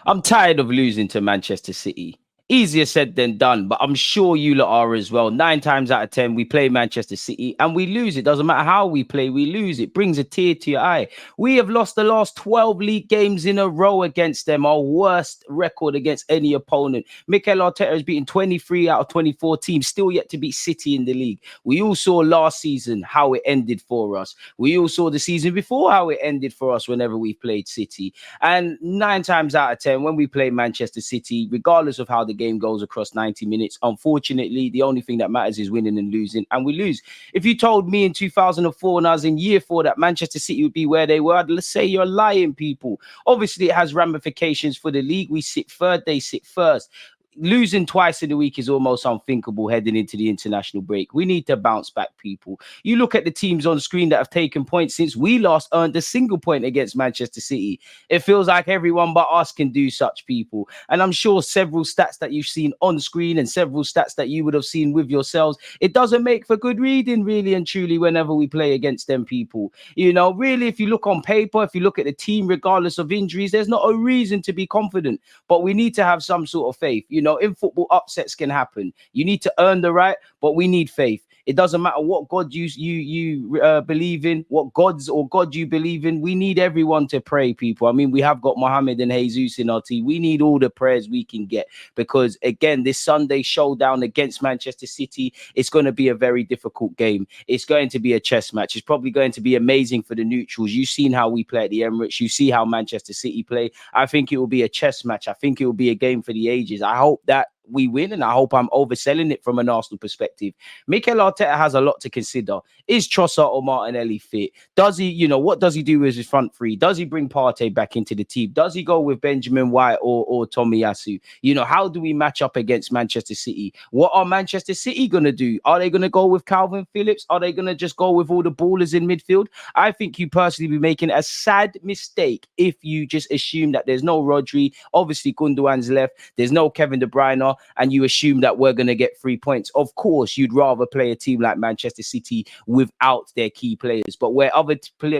I'm tired of losing to Manchester City. Easier said than done, but I'm sure you lot are as well. 9 times out of 10, we play Manchester City and we lose. It doesn't matter how we play, we lose. It brings a tear to your eye. We have lost the last 12 league games in a row against them, our worst record against any opponent. Mikel Arteta has beaten 23 out of 24 teams, still yet to beat City in the league. We all saw last season how it ended for us. We all saw the season before how it ended for us whenever we played City. And 9 times out of 10, when we play Manchester City, regardless of how the game goes across 90 minutes, unfortunately, the only thing that matters is winning and losing, and we lose. If you told me in 2004, when I was in year 4, that Manchester City would be where they were, I'd say you're lying, people. Obviously, it has ramifications for the league. We sit third, they sit first. Losing twice in a week is almost unthinkable heading into the international break. We need to bounce back, people. You look at the teams on screen that have taken points since we last earned a single point against Manchester City. It feels like everyone but us can do such, people. And I'm sure several stats that you've seen on screen and several stats that you would have seen with yourselves, it doesn't make for good reading, really and truly, whenever we play against them, people. You know, really, if you look on paper, if you look at the team, regardless of injuries, there's not a reason to be confident. But we need to have some sort of faith. You know, in football, upsets can happen. You need to earn the right, but we need faith. It doesn't matter what God you believe in, what gods or God you believe in. We need everyone to pray, people. I mean, we have got Mohammed and Jesus in our team. We need all the prayers we can get, because again, this Sunday showdown against Manchester City, it's going to be a very difficult game. It's going to be a chess match. It's probably going to be amazing for the neutrals. You've seen how we play at the Emirates. You see how Manchester City play. I think it will be a chess match. I think it will be a game for the ages. I hope that we win, and I hope I'm overselling it from an Arsenal perspective. Mikel Arteta has a lot to consider. Is Trossard or Martinelli fit? Does he, you know, what does he do with his front three? Does he bring Partey back into the team? Does he go with Benjamin White or Tomiyasu? You know, how do we match up against Manchester City? What are Manchester City going to do? Are they going to go with Calvin Phillips? Are they going to just go with all the ballers in midfield? I think you personally be making a sad mistake if you just assume that there's no Rodri. Obviously, Gundogan's left. There's no Kevin De Bruyne, and you assume that we're going to get 3 points. Of course, you'd rather play a team like Manchester City without their key players. But where other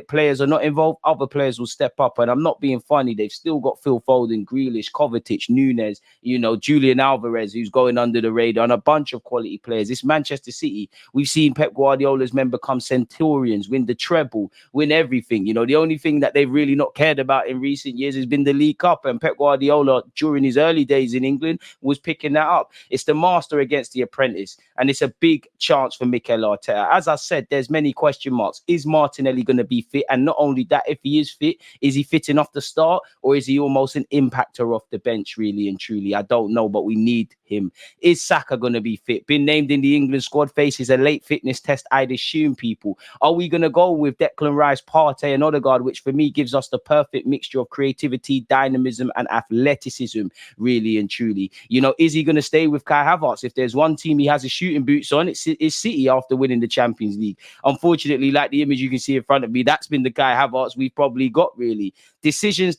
players are not involved, other players will step up. And I'm not being funny. They've still got Phil Foden, Grealish, Kovacic, Nunes, you know, Julian Alvarez, who's going under the radar, and a bunch of quality players. It's Manchester City. We've seen Pep Guardiola's men become centurions, win the treble, win everything. You know, the only thing that they've really not cared about in recent years has been the League Cup. And Pep Guardiola, during his early days in England, was picking that up. It's the master against the apprentice, and it's a big chance for Mikel Arteta. As I said, there's many question marks. Is Martinelli going to be fit? And not only that, if he is fit, is he fit enough to start, or is he almost an impactor off the bench, really and truly? I don't know, but we need him. Is Saka going to be fit? Been named in the England squad, faces a late fitness test, I'd assume, people. Are we going to go with Declan Rice, Partey and Odegaard, which for me gives us the perfect mixture of creativity, dynamism and athleticism, really and truly? You know, is he going to stay with Kai Havertz? If there's one team he has his shooting boots on, it's City after winning the Champions League. Unfortunately, like the image you can see in front of me, that's been the Kai Havertz we've probably got, really. Decisions.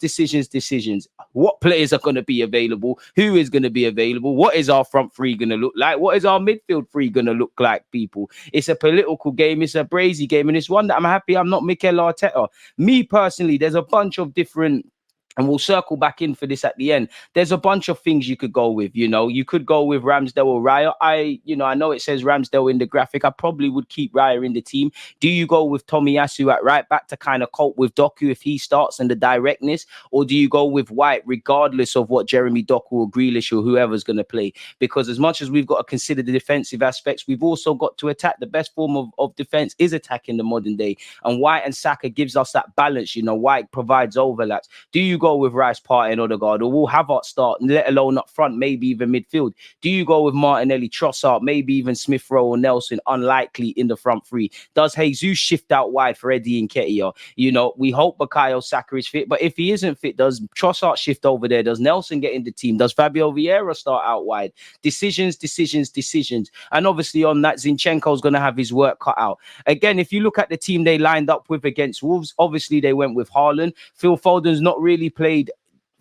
What players are going to be available? Who is going to be available? What is our front three going to look like? What is our midfield three going to look like, people? It's a political game. It's a brazy game. And it's one that I'm happy I'm not Mikel Arteta. Me personally, there's a bunch of different, and we'll circle back in for this at the end. There's a bunch of things you could go with. You know, you could go with Ramsdale or Raya. I know it says Ramsdale in the graphic. I probably would keep Raya in the team. Do you go with Tomiyasu at right back to kind of cope with Doku if he starts and the directness? Or do you go with White regardless of what Jeremy Doku or Grealish or whoever's going to play? Because as much as we've got to consider the defensive aspects, we've also got to attack. The best form of defense is attack in the modern day. And White and Saka gives us that balance. You know, White provides overlaps. Do you go with Rice, Partey and Odegaard, or will Havertz start, let alone up front, maybe even midfield? Do you go with Martinelli, Trossard, maybe even Smith Rowe or Nelson? Unlikely in the front three. Does Jesus shift out wide for Eddie Nketiah? You know, we hope Bukayo Saka is fit, but if he isn't fit, does Trossard shift over there? Does Nelson get in the team? Does Fabio Vieira start out wide? Decisions. And obviously on that, Zinchenko's going to have his work cut out. Again, if you look at the team they lined up with against Wolves, obviously they went with Haaland. Phil Foden's not really played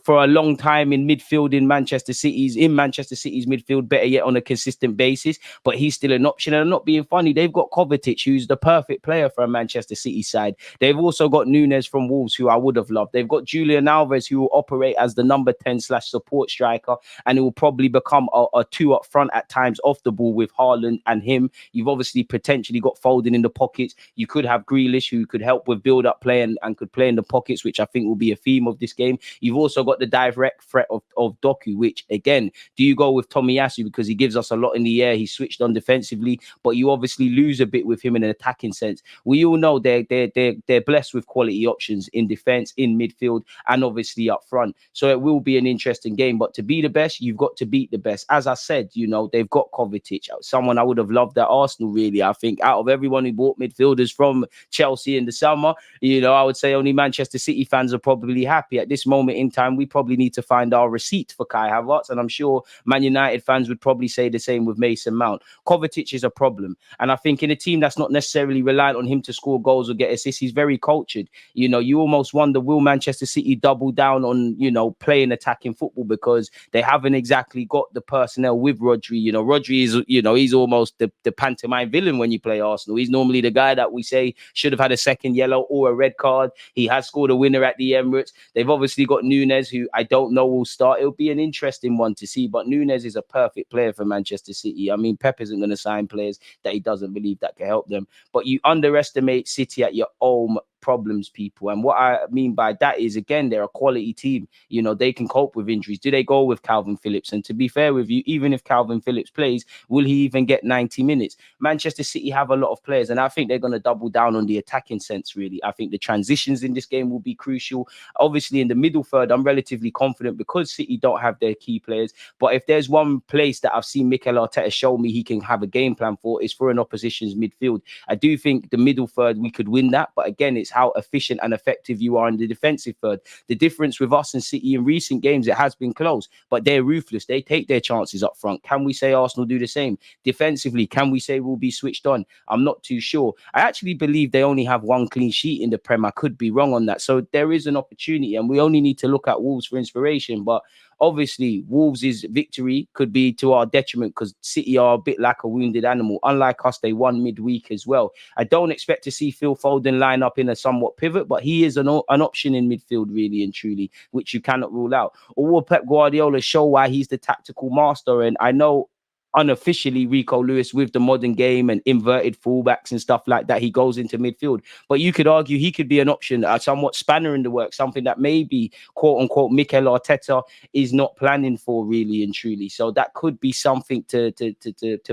for a long time in midfield in Manchester City's midfield, better yet on a consistent basis, but he's still an option. And I'm not being funny, they've got Kovacic, who's the perfect player for a Manchester City side. They've also got Nunes from Wolves, who I would have loved. They've got Julian Alvarez, who will operate as the number 10/support striker, and it will probably become a two up front at times off the ball with Haaland and him. You've obviously potentially got Foden in the pockets. You could have Grealish, who could help with build-up play and could play in the pockets, which I think will be a theme of this game. You've also got the direct threat of Doku, which, again, do you go with Tomiyasu because he gives us a lot in the air? He's switched on defensively, but you obviously lose a bit with him in an attacking sense. We all know they're blessed with quality options in defense, in midfield, and obviously up front. So it will be an interesting game. But to be the best, you've got to beat the best. As I said, they've got Kovacic, someone I would have loved at Arsenal, really. I think out of everyone who bought midfielders from Chelsea in the summer, I would say only Manchester City fans are probably happy. At this moment in time, we probably need to find our receipt for Kai Havertz, and I'm sure Man United fans would probably say the same with Mason Mount. Kovacic is a problem, and I think in a team that's not necessarily reliant on him to score goals or get assists, he's very cultured. You almost wonder, will Manchester City double down on, playing attacking football, because they haven't exactly got the personnel with Rodri. Rodri is, he's almost the pantomime villain when you play Arsenal. He's normally the guy that we say should have had a second yellow or a red card. He has scored a winner at the Emirates. They've obviously got Nunes, who I don't know will start. It'll be an interesting one to see, but Nunes is a perfect player for Manchester City. I mean, Pep isn't going to sign players that he doesn't believe that can help them, but you underestimate City at your own problems, people. And what I mean by that is, again, they're a quality team. They can cope with injuries. Do they go with Calvin Phillips? And to be fair with you, even if Calvin Phillips plays, will he even get 90 minutes? Manchester City have a lot of players, and I think they're going to double down on the attacking sense, really. I think the transitions in this game will be crucial. Obviously, in the middle third, I'm relatively confident because City don't have their key players. But if there's one place that I've seen Mikel Arteta show me he can have a game plan for, is for an opposition's midfield. I do think the middle third, we could win that. But again, it's how efficient and effective you are in the defensive third. The difference with us and City in recent games, it has been close, but they're ruthless. They take their chances up front. Can we say Arsenal do the same? Defensively, can we say we'll be switched on? I'm not too sure. I actually believe they only have one clean sheet in the Prem. I could be wrong on that. So there is an opportunity, and we only need to look at Wolves for inspiration. But obviously, Wolves' victory could be to our detriment because City are a bit like a wounded animal. Unlike us, they won midweek as well. I don't expect to see Phil Foden line up in a somewhat pivot, but he is an option in midfield, really and truly, which you cannot rule out. Or will Pep Guardiola show why he's the tactical master? And I know unofficially Rico Lewis, with the modern game and inverted fullbacks and stuff like that, he goes into midfield. But you could argue he could be an option, a somewhat spanner in the work, something that maybe, quote unquote, Mikel Arteta is not planning for, really and truly. So that could be something to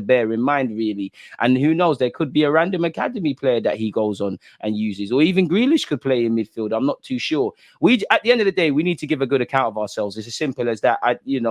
bear in mind, really. And who knows, there could be a random academy player that he goes on and uses, or even Grealish could play in midfield. I'm not too sure. At the end of the day, we need to give a good account of ourselves. It's as simple as that.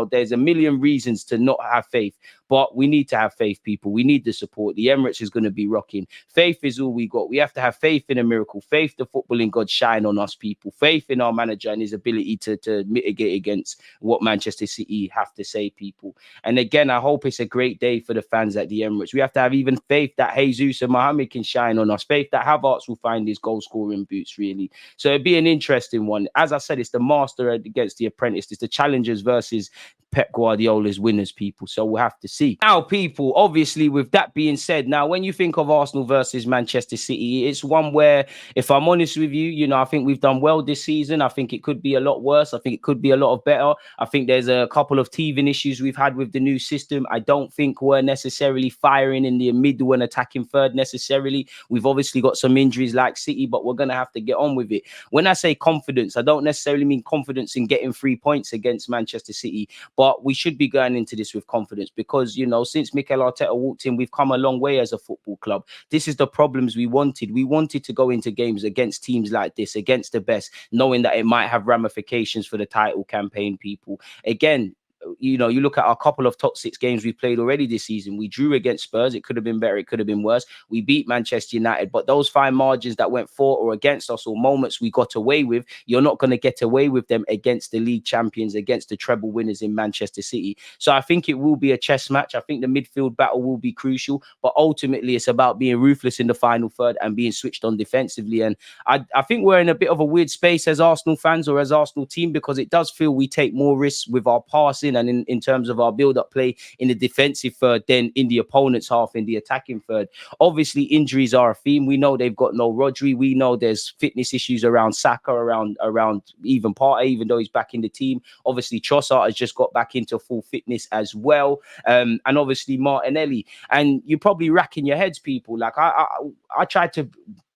There's a million reasons to not have faith, but we need to have faith, people. We need the support. The Emirates is going to be rocking. Faith is all we got. We have to have faith in a miracle. Faith the footballing God shine on us, people. Faith in our manager and his ability to mitigate against what Manchester City have to say, people. And again, I hope it's a great day for the fans at the Emirates. We have to have even faith that Jesus and Mohammed can shine on us. Faith that Havertz will find his goal-scoring boots, really. So it'd be an interesting one. As I said, it's the master against the apprentice. It's the challengers versus Pep Guardiola's winners, people. So we'll have to see. Now, people, obviously, with that being said, now, when you think of Arsenal versus Manchester City, it's one where, if I'm honest with you, I think we've done well this season. I think it could be a lot worse. I think it could be a lot of better. I think there's a couple of teething issues we've had with the new system. I don't think we're necessarily firing in the middle and attacking third necessarily. We've obviously got some injuries like City, but we're going to have to get on with it. When I say confidence, I don't necessarily mean confidence in getting 3 points against Manchester City, but we should be going into this with confidence because, since Mikel Arteta walked in, we've come a long way as a football club. This is the problems we wanted. We wanted to go into games against teams like this, against the best, knowing that it might have ramifications for the title campaign, people. Again, you know, you look at our couple of top 6 games we played already this season. We drew against Spurs. It could have been better. It could have been worse. We beat Manchester United. But those fine margins that went for or against us, or moments we got away with, you're not going to get away with them against the league champions, against the treble winners in Manchester City. So I think it will be a chess match. I think the midfield battle will be crucial. But ultimately, it's about being ruthless in the final third and being switched on defensively. And I think we're in a bit of a weird space as Arsenal fans or as Arsenal team, because it does feel we take more risks with our passing and in terms of our build-up play in the defensive third than in the opponent's half in the attacking third. Obviously, injuries are a theme. We know they've got no Rodri. We know there's fitness issues around Saka, around even Partey, even though he's back in the team. Obviously, Trossard has just got back into full fitness as well. And obviously Martinelli. And you're probably racking your heads, people. Like I tried to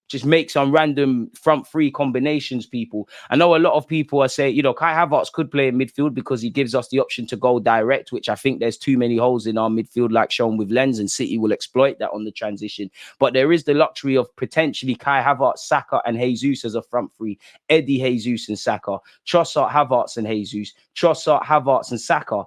just make some random front three combinations, people. I know a lot of people are saying, you know, Kai Havertz could play in midfield because he gives us the option to go direct, which I think there's too many holes in our midfield, like shown with Lens, and City will exploit that on the transition. But there is the luxury of potentially Kai Havertz, Saka, and Jesus as a front three. Eddie, Jesus, and Saka. Trossard, Havertz, and Jesus. Trossard, Havertz, and Saka.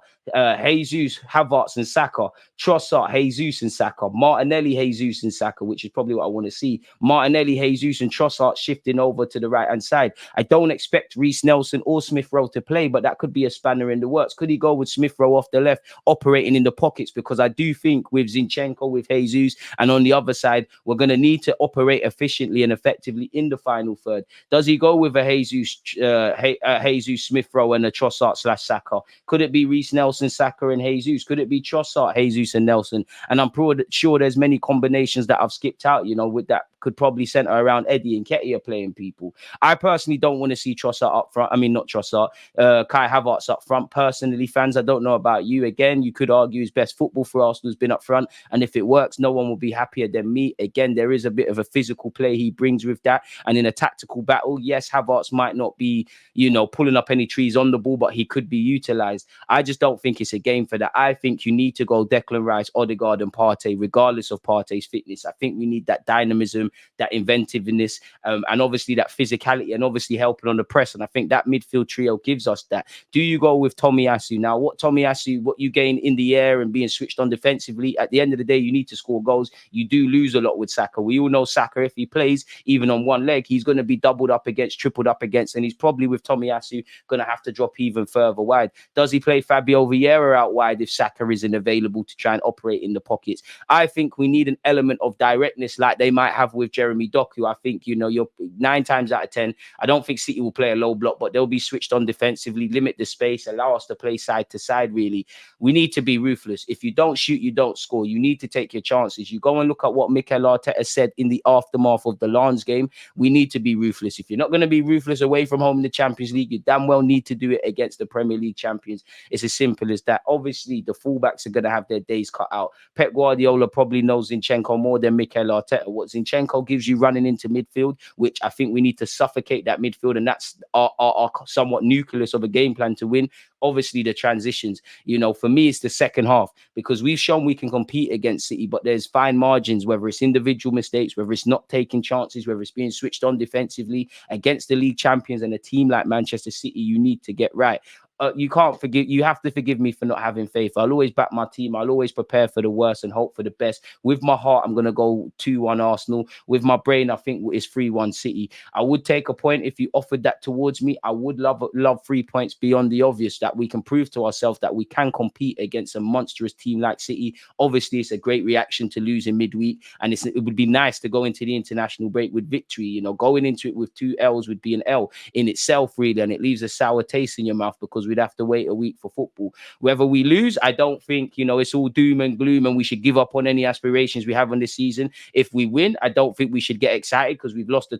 Jesus, Havertz, and Saka. Trossard, Jesus, and Saka. Martinelli, Jesus, and Saka, which is probably what I want to see. Martinelli, Jesus, and Trossard shifting over to the right-hand side. I don't expect Reece Nelson or Smith Rowe to play, but that could be a spanner in the works. Could he go with Smith Rowe off the left, operating in the pockets? Because I do think with Zinchenko, with Jesus, and on the other side, we're going to need to operate efficiently and effectively in the final third. Does he go with a Jesus, Smith Rowe, and a Trossard / Saka? Could it be Reece Nelson, Saka, and Jesus? Could it be Trossard, Jesus, and Nelson? And I'm sure there's many combinations that I've skipped out, you know, with that could probably center around Eddie and Nketiah playing, people. I personally don't want to see Trossard up front. I mean, not Trossard, Kai Havertz up front. Personally, fans, I don't know about you. Again, you could argue his best football for Arsenal has been up front. And if it works, no one will be happier than me. Again, there is a bit of a physical play he brings with that. And in a tactical battle, yes, Havertz might not be, you know, pulling up any trees on the ball, but he could be utilized. I just don't think it's a game for that. I think you need to go Declan Rice, Odegaard, and Partey, regardless of Partey's fitness. I think we need that dynamism, that inventiveness, and obviously that physicality, and obviously helping on the press. And I think that midfield trio gives us that. Do you go with Tomiyasu? Now, what you gain in the air and being switched on defensively, at the end of the day, you need to score goals. You do lose a lot with Saka. We all know Saka, if he plays even on one leg, he's going to be doubled up against, tripled up against, and he's probably with Tomiyasu going to have to drop even further wide. Does he play Fabio Vieira out wide if Saka isn't available to try and operate in the pockets? I think we need an element of directness like they might have with Jeremy Doku. I think, you know, you're 9 times out of 10. I don't think City will play a low block, but they'll be switched on defensively, limit the space, allow us to play side to side, really. We need to be ruthless. If you don't shoot, you don't score. You need to take your chances. You go and look at what Mikel Arteta said in the aftermath of the Lens game. We need to be ruthless. If you're not going to be ruthless away from home in the Champions League, you damn well need to do it against the Premier League champions. It's as simple as that. Obviously, the fullbacks are going to have their days cut out. Pep Guardiola probably knows Zinchenko more than Mikel Arteta. What Zinchenko gives you running into midfield, which I think we need to suffocate that midfield, and that's our somewhat nucleus of a game plan to win. Obviously, the transitions, you know, for me, it's the second half, because we've shown we can compete against City, but there's fine margins, whether it's individual mistakes, whether it's not taking chances, whether it's being switched on defensively against the league champions and a team like Manchester City. You need to get right. You have to forgive me for not having faith. I'll always back my team. I'll always prepare for the worst and hope for the best. With my heart, I'm going to go 2-1 Arsenal. With my brain, I think it's 3-1 City. I would take a point if you offered that towards me. I would love 3 points beyond the obvious, that we can prove to ourselves that we can compete against a monstrous team like City. Obviously, it's a great reaction to losing midweek, and it would be nice to go into the international break with victory. You know, going into it with 2 L's would be an L in itself, really, and it leaves a sour taste in your mouth, because we'd have to wait a week for football. Whether we lose, I don't think, you know, it's all doom and gloom and we should give up on any aspirations we have on this season. If we win, I don't think we should get excited, because we've lost the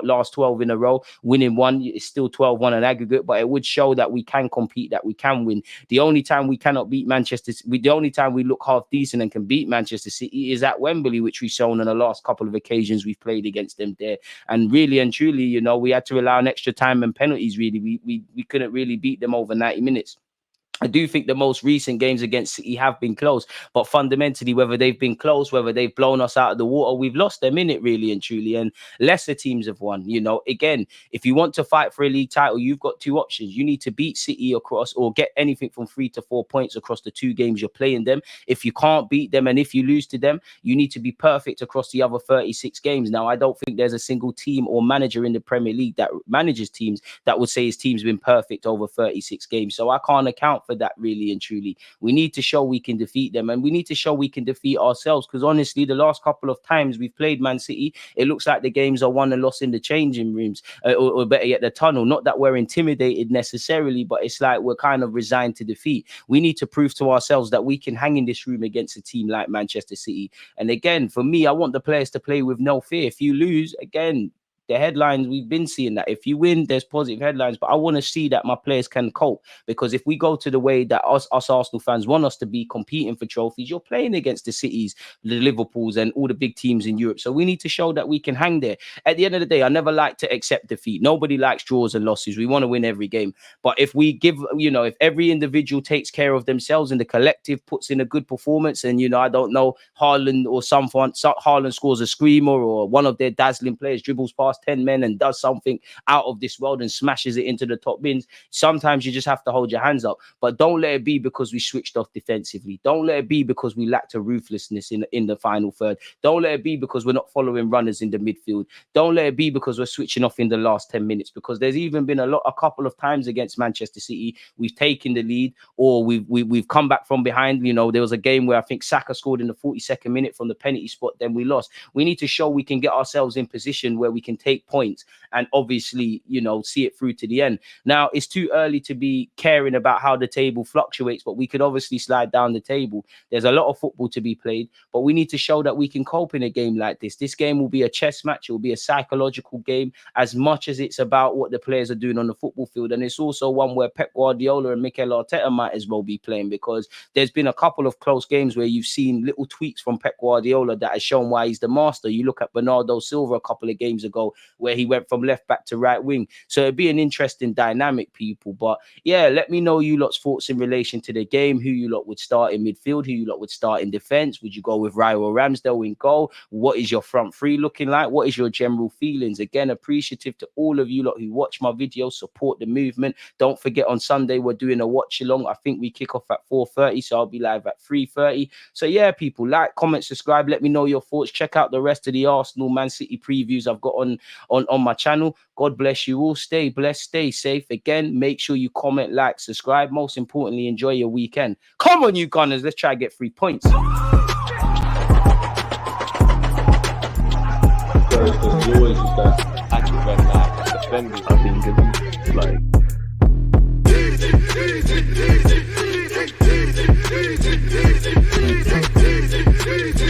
last 12 in a row. Winning one is still 12-1 on aggregate, but it would show that we can compete, that we can win. The only time we cannot beat the only time we look half decent and can beat Manchester City is at Wembley, which we've shown on the last couple of occasions we've played against them there. And really and truly, you know, we had to allow an extra time and penalties, really. We couldn't really beat them over 90 minutes. I do think the most recent games against City have been close, but fundamentally, whether they've been close, whether they've blown us out of the water, we've lost them in it, really and truly. And lesser teams have won. You know, again, if you want to fight for a league title, you've got two options. You need to beat City across, or get anything from 3 to 4 points across the 2 games you're playing them. If you can't beat them, and if you lose to them, you need to be perfect across the other 36 games. Now, I don't think there's a single team or manager in the Premier League that manages teams that would say his team's been perfect over 36 games. So I can't account for that, really and truly. We need to show we can defeat them, and we need to show we can defeat ourselves, because honestly, the last couple of times we've played Man City, it looks like the games are won and lost in the changing rooms, or better yet, the tunnel. Not that we're intimidated necessarily, but it's like we're kind of resigned to defeat. We need to prove to ourselves that we can hang in this room against a team like Manchester City. And again, for me, I want the players to play with no fear. If you lose, again, the headlines, we've been seeing that. If you win, there's positive headlines, but I want to see that my players can cope, because if we go to the way that us Arsenal fans want us to be, competing for trophies, you're playing against the Cities, the Liverpools, and all the big teams in Europe. So we need to show that we can hang there. At the end of the day, I never like to accept defeat. Nobody likes draws and losses. We want to win every game. But if we give, if every individual takes care of themselves and the collective puts in a good performance, and, I don't know, Haaland or Haaland scores a screamer, or one of their dazzling players dribbles past 10 men and does something out of this world and smashes it into the top bins, sometimes you just have to hold your hands up. But don't let it be because we switched off defensively. Don't let it be because we lacked a ruthlessness in the final third. Don't let it be because we're not following runners in the midfield. Don't let it be because we're switching off in the last 10 minutes, because there's even been a couple of times against Manchester City we've taken the lead, or we've come back from behind. There was a game where I think Saka scored in the 42nd minute from the penalty spot, then we lost. We need to show we can get ourselves in position where we can take points and obviously, see it through to the end. Now, it's too early to be caring about how the table fluctuates, but we could obviously slide down the table. There's a lot of football to be played, but we need to show that we can cope in a game like this. This game will be a chess match. It will be a psychological game as much as it's about what the players are doing on the football field. And it's also one where Pep Guardiola and Mikel Arteta might as well be playing, because there's been a couple of close games where you've seen little tweaks from Pep Guardiola that has shown why he's the master. You look at Bernardo Silva a couple of games ago, where he went from left back to right wing. So it'd be an interesting dynamic, people. But yeah, let me know you lot's thoughts in relation to the game. Who you lot would start in midfield? Who you lot would start in defense? Would you go with Raya or Ramsdale in goal? What is your front three looking like? What is your general feelings? Again, appreciative to all of you lot who watch my videos, support the movement. Don't forget, on Sunday we're doing a watch along. I think we kick off at 4:30, so I'll be live at 3:30. So yeah, people, like, comment, subscribe. Let me know your thoughts. Check out the rest of the Arsenal Man City previews I've got on my channel. God bless you all. Stay blessed, stay safe. Again, make sure you comment, like, subscribe. Most importantly, enjoy your weekend. Come on, you Gunners, let's try and get 3 points. You always just that accurate, defending. I think it's like